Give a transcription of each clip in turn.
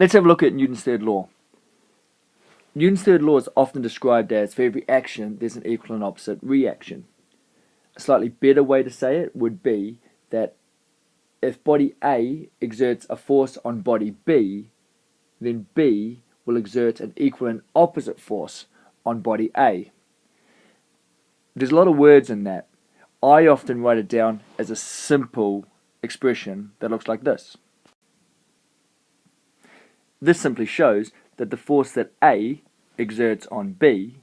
Let's have a look at Newton's third law. Newton's third law is often described as for every action there's an equal and opposite reaction. A slightly better way to say it would be that if body A exerts a force on body B, then B will exert an equal and opposite force on body A. There's a lot of words in that. I often write it down as a simple expression that looks like this. This simply shows that the force that A exerts on B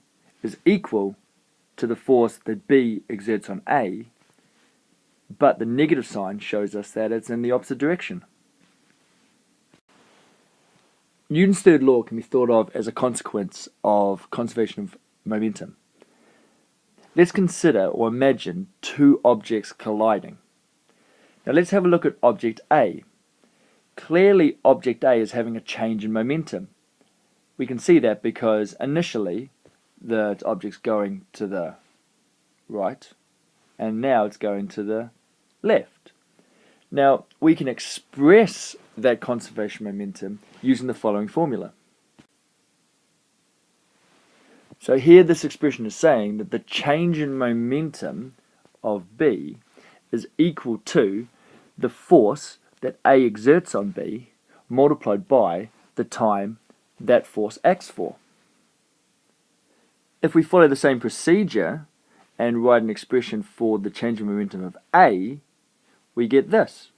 is equal to the force that B exerts on A, but the negative sign shows us that it's in the opposite direction. Newton's third law can be thought of as a consequence of conservation of momentum. Let's consider or imagine two objects colliding. Now let's have a look at object A. Clearly object A is having a change in momentum. We can see that because initially the object's going to the right and now it's going to the left. Now we can express that conservation momentum using the following formula. So here this expression is saying that the change in momentum of B is equal to the force that A exerts on B multiplied by the time that force acts for. If we follow the same procedure and write an expression for the change in momentum of A, we get this,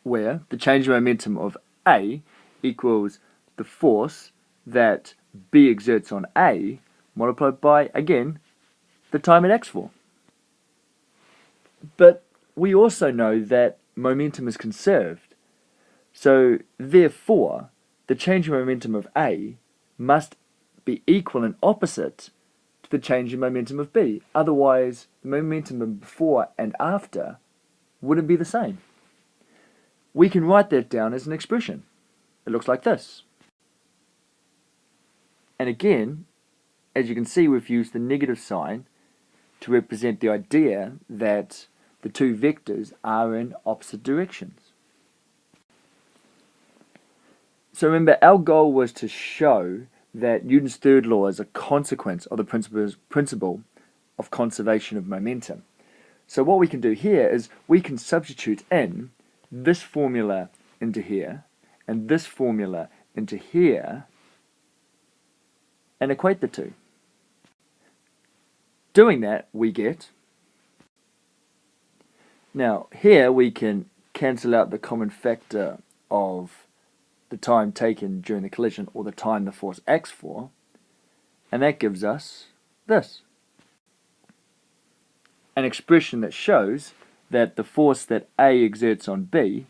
where the change in momentum of A equals the force that B exerts on A multiplied by, again, the time it acts for. But we also know that momentum is conserved. So therefore, the change in momentum of A must be equal and opposite to the change in momentum of B. Otherwise, the momentum before and after wouldn't be the same. We can write that down as an expression. It looks like this. And again, as you can see, we've used the negative sign to represent the idea that the two vectors are in opposite directions. So remember, our goal was to show that Newton's third law is a consequence of the principle of conservation of momentum. So what we can do here is we can substitute in this formula into here and this formula into here and equate the two. Doing that, we get, now here we can cancel out the common factor of the time taken during the collision or the time the force acts for, and that gives us this. An expression that shows that the force that A exerts on B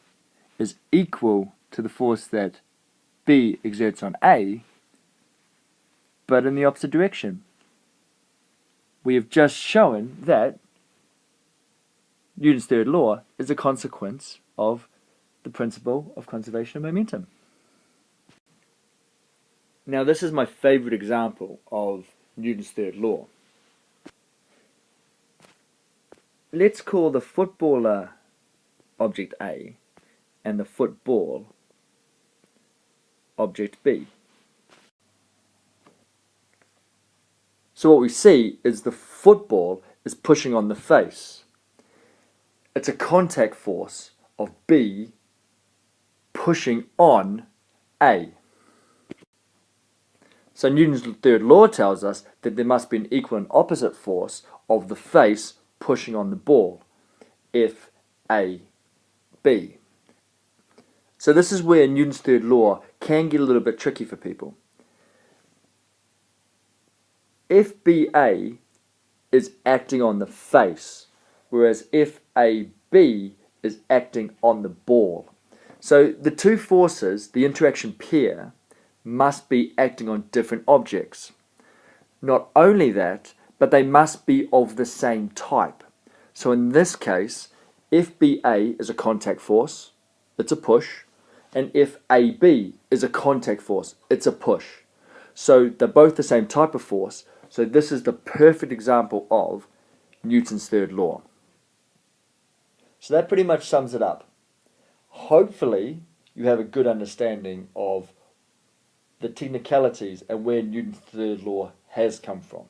is equal to the force that B exerts on A, but in the opposite direction. We have just shown that Newton's third law is a consequence of the principle of conservation of momentum. Now this is my favorite example of Newton's third law. Let's call the footballer object A and the football object B. So what we see is the football is pushing on the face. It's a contact force of B pushing on A. So Newton's third law tells us that there must be an equal and opposite force of the face pushing on the ball, F, A, B. So this is where Newton's third law can get a little bit tricky for people. FBA is acting on the face, whereas FAB is acting on the ball. So the two forces, the interaction pair, must be acting on different objects. Not only that, but they must be of the same type. So in this case, FBA is a contact force, it's a push, and FAB is a contact force, it's a push. So they're both the same type of force, so this is the perfect example of Newton's third law. So that pretty much sums it up. Hopefully you have a good understanding of the technicalities and where Newton's third law has come from.